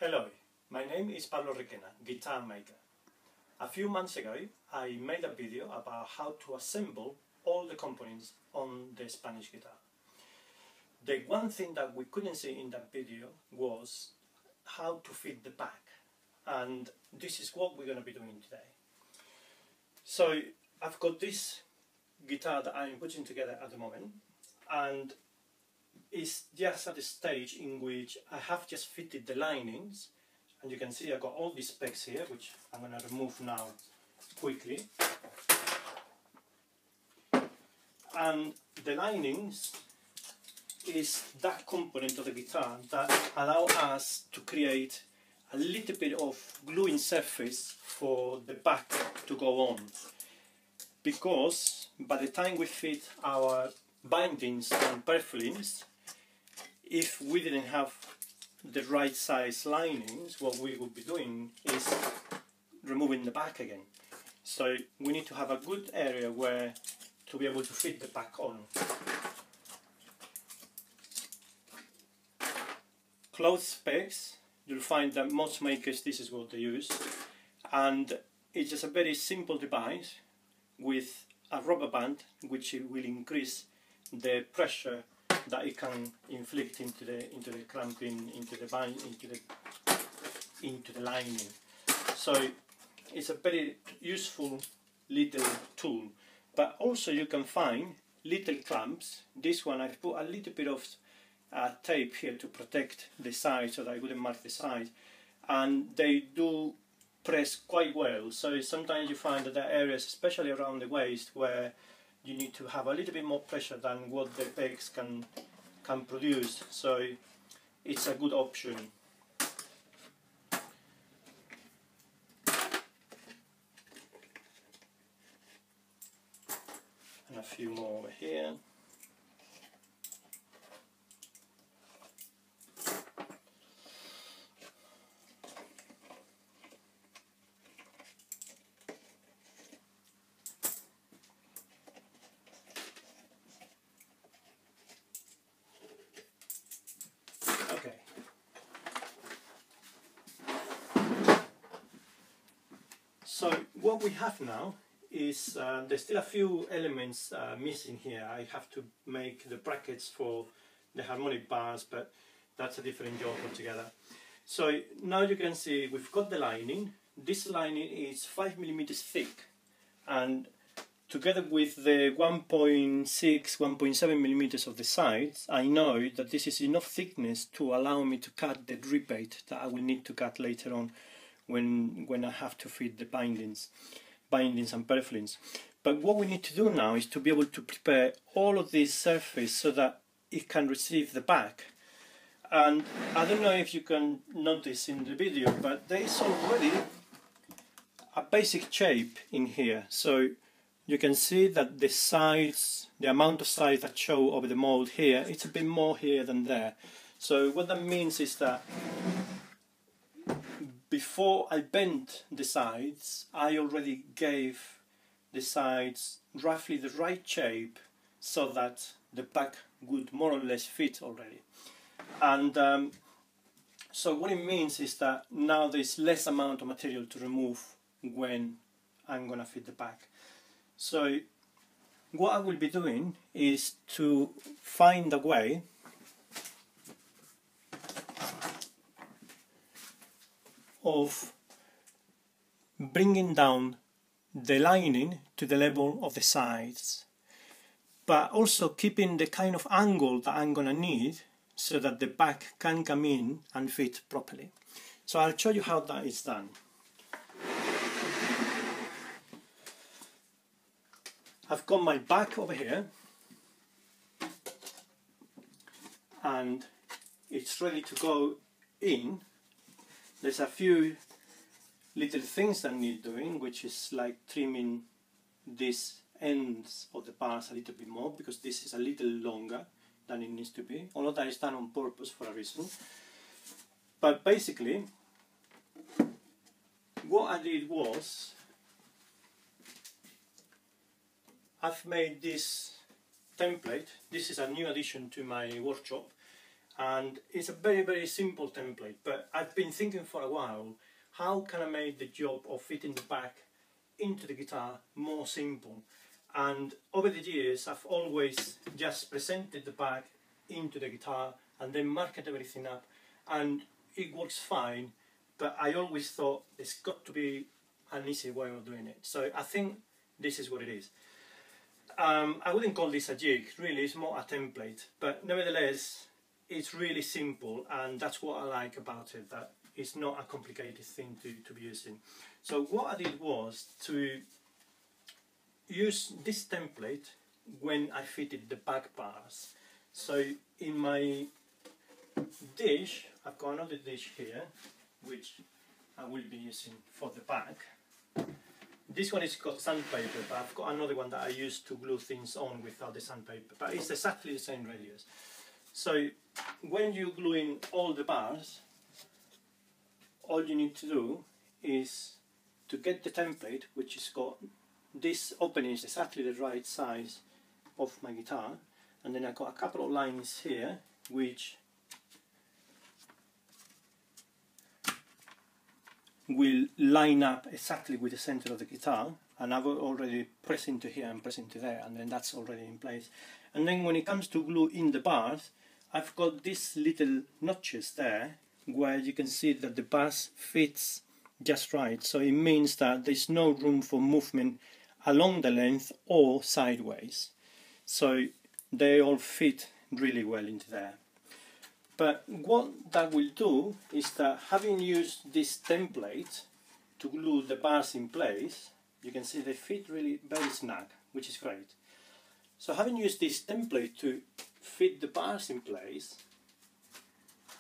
Hello, my name is Pablo Requena, guitar maker. A few months ago I made a video about how to assemble all the components on the Spanish guitar. The one thing that we couldn't see in that video was how to fit the back, and this is what we're going to be doing today. So I've got this guitar that I'm putting together at the moment, and it's just at the stage in which I have just fitted the linings, and you can see I've got all these specs here, which I'm going to remove now quickly. And the linings is that component of the guitar that allow us to create a little bit of gluing surface for the back to go on, because by the time we fit our bindings and purflings, if we didn't have the right size linings, what we would be doing is removing the back again. So we need to have a good area where to be able to fit the back on. Cloth specs, you'll find that most makers this is what they use, and it's just a very simple device with a rubber band which will increase the pressure that it can inflict into the clamping, into the lining. So it's a very useful little tool. But also you can find little clamps. This one I've put a little bit of tape here to protect the side so that I wouldn't mark the side, and they do press quite well. So sometimes you find that there are areas, especially around the waist, where you need to have a little bit more pressure than what the pegs can produce. So it's a good option. And a few more over here. Okay. So what we have now is there's still a few elements missing here. I have to make the brackets for the harmonic bars, but that's a different job altogether. So now you can see we've got the lining. This lining is 5mm thick, and together with the 1.6–1.7mm of the sides, I know that this is enough thickness to allow me to cut the rebate that I will need to cut later on when I have to fit the bindings and purflings. But what we need to do now is to be able to prepare all of this surface so that it can receive the back. And I don't know if you can notice in the video, but there is already a basic shape in here. So you can see that the sides, the amount of sides that show over the mold here, it's a bit more here than there. So what that means is that before I bent the sides, I already gave the sides roughly the right shape so that the back would more or less fit already. And so what it means is that now there's less amount of material to remove when I'm going to fit the back. So what I will be doing is to find a way of bringing down the lining to the level of the sides, but also keeping the kind of angle that I'm going to need so that the back can come in and fit properly. So I'll show you how that is done. I've got my back over here, and it's ready to go in. There's a few little things that need doing, which is like trimming these ends of the bars a little bit more, because this is a little longer than it needs to be. All of that is done on purpose for a reason. But basically, what I did was I've made this template. This is a new addition to my workshop, and it's a very, very simple template, but I've been thinking for a while, how can I make the job of fitting the back into the guitar more simple? And over the years I've always just presented the back into the guitar and then marked everything up, and it works fine, but I always thought there's got to be an easy way of doing it. So I think this is what it is. I wouldn't call this a jig, really, it's more a template, but nevertheless it's really simple, and that's what I like about it, that it's not a complicated thing to be using. So what I did was to use this template when I fitted the back bars. So in my dish, I've got another dish here which I will be using for the back. This one is got sandpaper, but I've got another one that I use to glue things on without the sandpaper, but it's exactly the same radius. So when you glue in all the bars, all you need to do is to get the template, which has got this opening is exactly the right size of my guitar, and then I've got a couple of lines here which will line up exactly with the center of the guitar, and I've already pressed into here and pressed into there, and then that's already in place. And then when it comes to glue in the bars, I've got these little notches there where you can see that the bass fits just right, so it means that there's no room for movement along the length or sideways, so they all fit really well into there. But what that will do is that, having used this template to glue the bars in place, you can see they fit really very snug, which is great. So having used this template to fit the bars in place,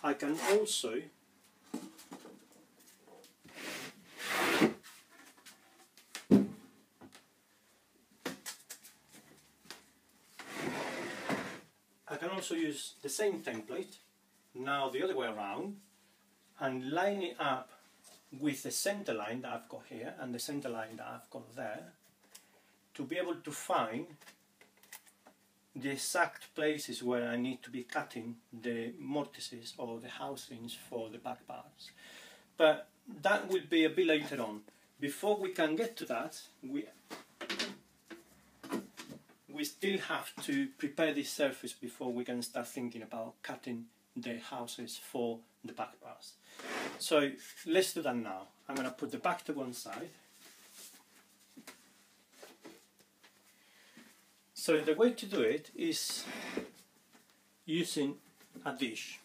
I can also use the same template, now the other way around, and line it up with the center line that I've got here and the center line that I've got there, to be able to find the exact places where I need to be cutting the mortises or the housings for the back bars. But that will be a bit later on. Before we can get to that, we still have to prepare this surface before we can start thinking about cutting the houses for the back bars. So let's do that now. I'm going to put the back to one side. So the way to do it is using a dish.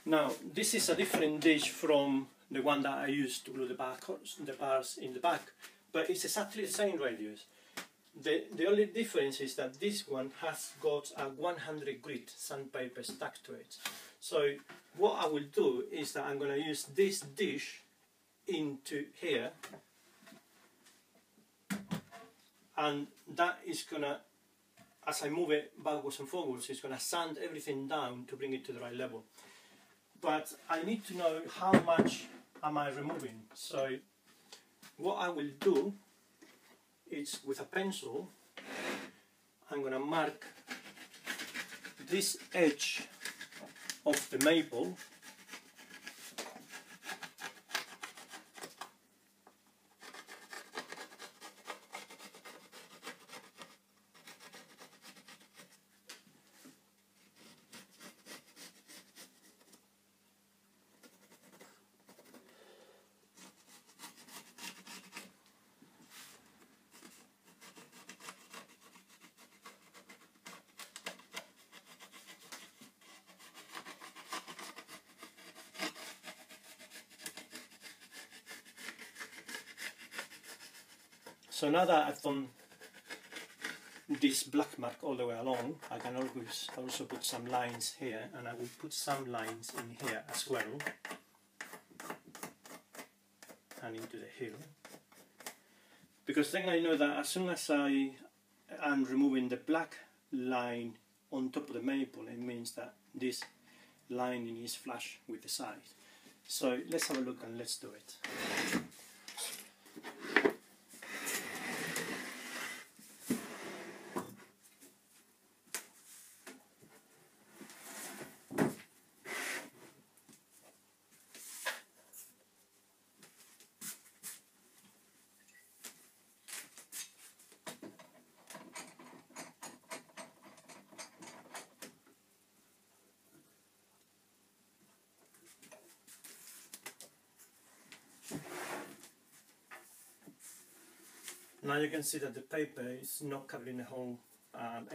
Now this is a different dish from the one that I used to glue the bars in the back, but it's exactly the same radius. The only difference is that this one has got a 100 grit sandpaper stuck to it. So what I will do is that I'm going to use this dish into here, and that is going to, as I move it backwards and forwards, it's going to sand everything down to bring it to the right level. But I need to know how much am I removing. So what I will do is, with a pencil, I'm going to mark this edge of the maple So now that I've done this black mark all the way along, I can always also put some lines here, and I will put some lines in here as well, and into the heel, because then I know that as soon as I am removing the black line on top of the maple, it means that this lining is flush with the side. So let's have a look and let's do it. Now you can see that the paper is not covering the whole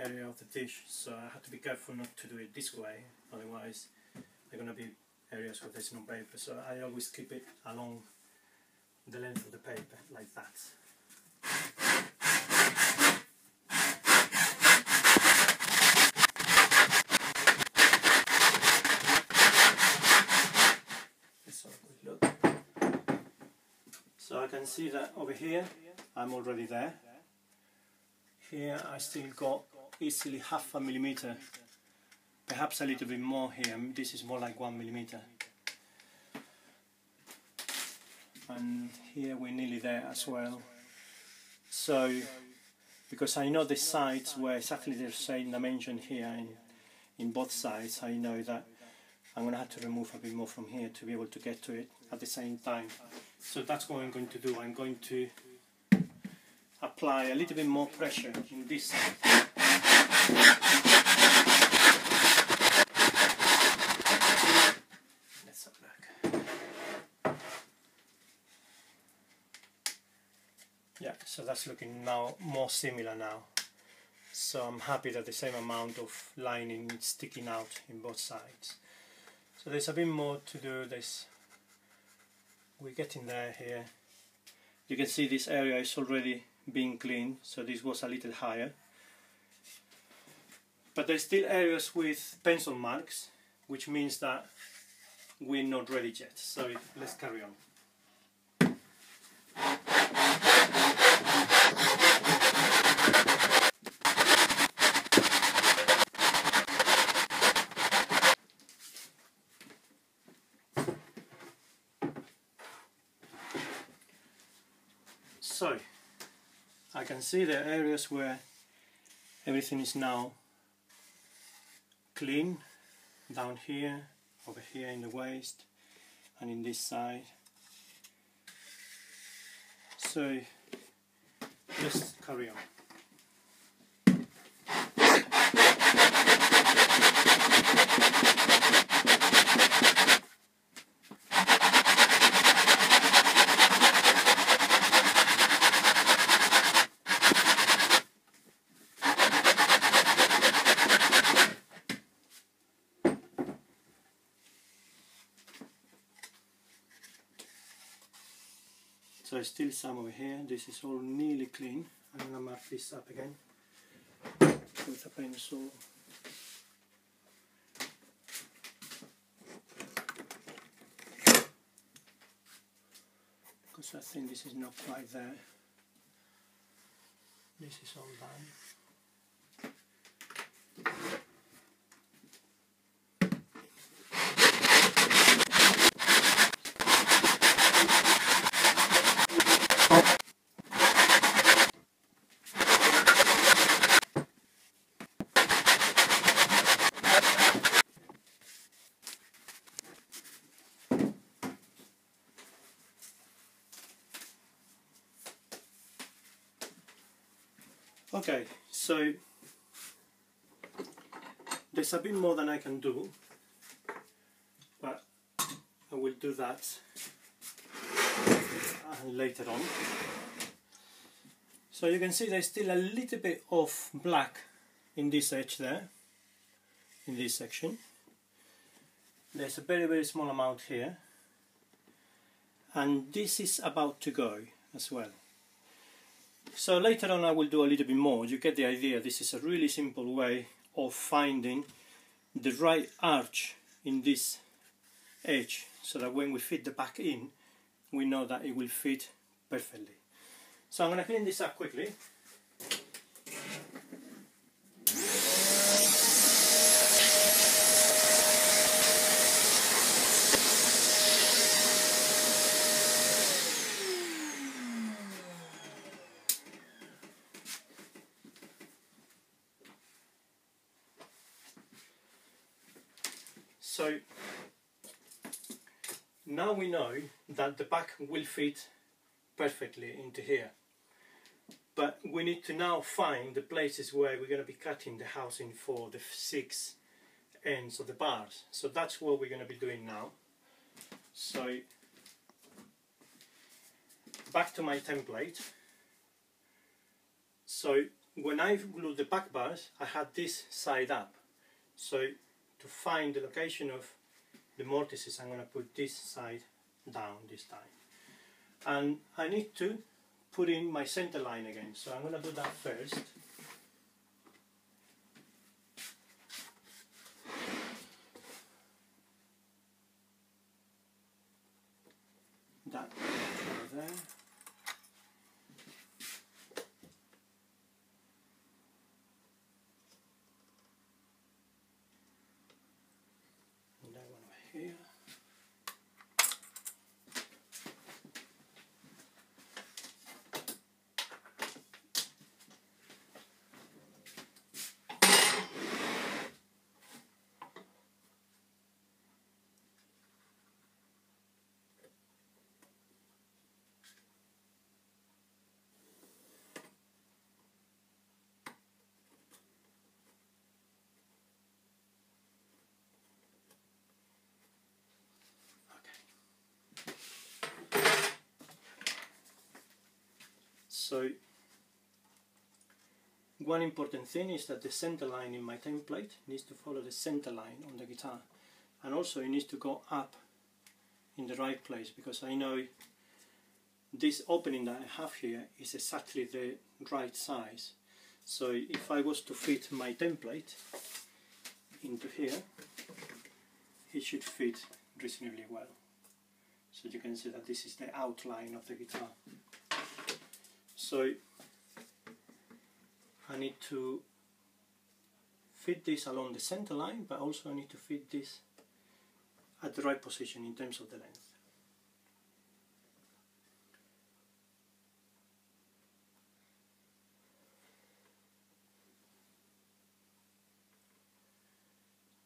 area of the dish, so I have to be careful not to do it this way, otherwise there are going to be areas where there's no paper, so I always keep it along the length of the paper, like that. Let's have a quick look. So I can see that over here I'm already there. Here I still got easily 0.5 millimeter, perhaps a little bit more here. This is more like 1 millimeter. And here we're nearly there as well. So, because I know the sides were exactly the same dimension here in both sides, I know that I'm going to have to remove a bit more from here to be able to get to it at the same time. So that's what I'm going to do. I'm going to apply a little bit more pressure in this side. Let's have a look. Yeah, so that's looking now more similar now. So I'm happy that the same amount of lining is sticking out in both sides. So there's a bit more to do. We're getting there here. You can see this area is already being cleaned, so this was a little higher. But there's still areas with pencil marks, which means that we're not ready yet. So let's carry on. So I can see the areas where everything is now clean, down here, over here in the waist, and in this side. So let's carry on. So there's still some over here. This is all nearly clean. I'm going to mark this up again with a pencil. Because I think this is not quite there. This is all done. Okay, so there's a bit more than I can do, but I will do that later on. So you can see there's still a little bit of black in this edge there, in this section. There's a very small amount here, and this is about to go as well. So later on I will do a little bit more. You get the idea. This is a really simple way of finding the right arch in this edge, so that when we fit the back in, we know that it will fit perfectly. So I'm going to clean this up quickly. So now we know that the back will fit perfectly into here, but we need to now find the places where we're going to be cutting the housing for the 6 ends of the bars. So that's what we're going to be doing now. So back to my template. So when I glued the back bars, I had this side up. So to find the location of the mortises, I'm going to put this side down this time. And I need to put in my center line again. So I'm going to do that first. That over there. And that one over here. So one important thing is that the center line in my template needs to follow the center line on the guitar, and also it needs to go up in the right place, because I know this opening that I have here is exactly the right size. So if I was to fit my template into here, it should fit reasonably well. So you can see that this is the outline of the guitar. So I need to fit this along the center line, but also I need to fit this at the right position in terms of the length.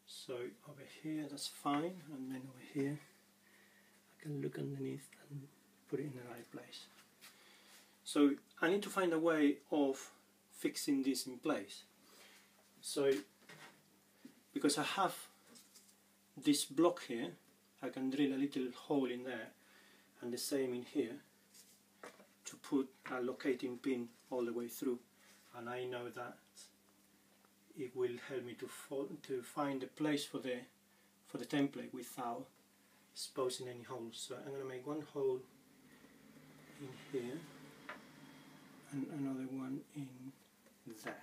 So over here that's fine, and then over here I can look underneath and put it in the right place. So I need to find a way of fixing this in place. So because I have this block here, I can drill a little hole in there, and the same in here, to put a locating pin all the way through, and I know that it will help me to find a place for the template without exposing any holes. So I'm going to make one hole in here and another one in there.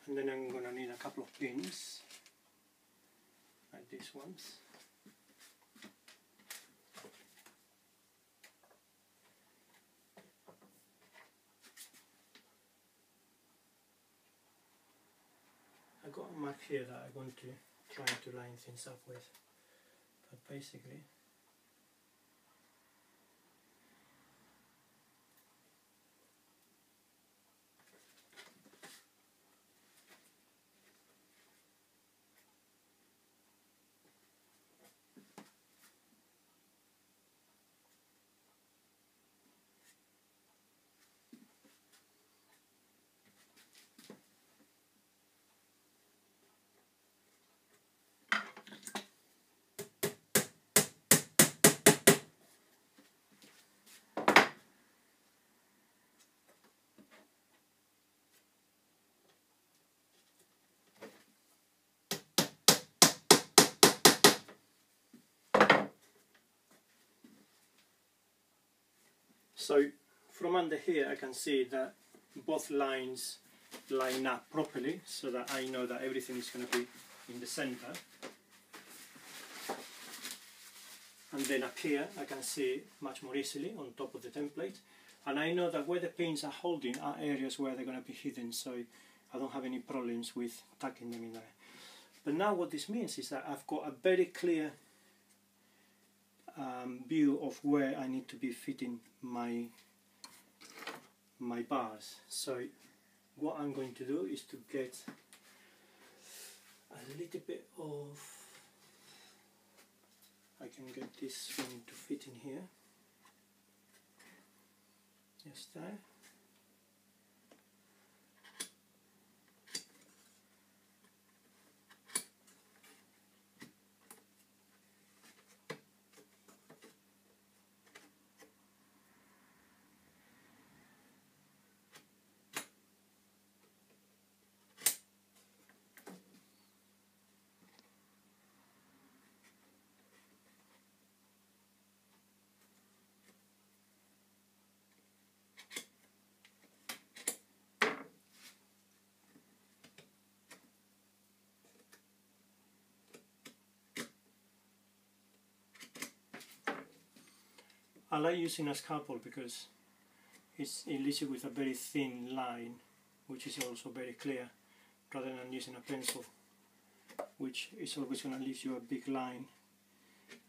And then I'm going to need a couple of pins, like these ones. I've got a mark here that I want to try to line things up with, but basically so from under here I can see that both lines line up properly, so that I know that everything is going to be in the center. And then up here I can see much more easily on top of the template. And I know that where the pins are holding are areas where they're going to be hidden, so I don't have any problems with tucking them in there. But now what this means is that I've got a very clear view of where I need to be fitting my bars. So what I'm going to do is to get a little bit of, I can get this one to fit in here. Just there. I like using a scalpel because it leaves you with a very thin line, which is also very clear, rather than using a pencil, which is always going to leave you a big line,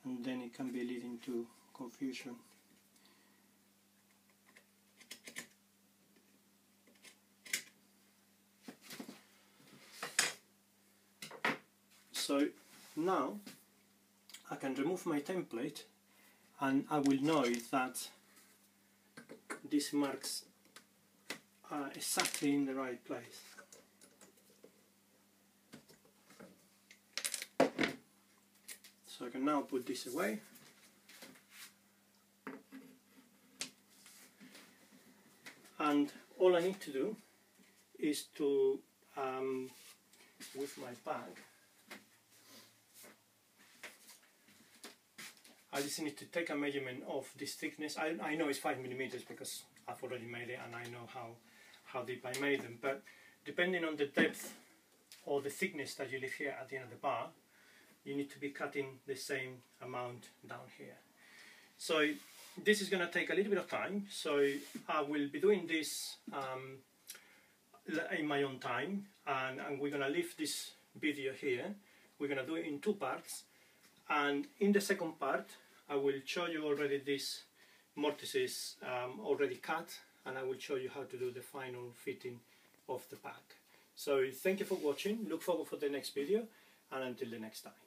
and then it can be leading to confusion. So now I can remove my template, and I will know that these marks are exactly in the right place. So I can now put this away. And all I need to do is to, with my bag, I just need to take a measurement of this thickness. I know it's 5mm because I've already made it and I know how deep I made them, but depending on the depth or the thickness that you leave here at the end of the bar, you need to be cutting the same amount down here. So this is going to take a little bit of time, so I will be doing this in my own time, and we're going to leave this video here. We're going to do it in two parts, and in the second part I will show you already these mortises already cut, and I will show you how to do the final fitting of the pack. So thank you for watching, look forward for the next video, and until the next time.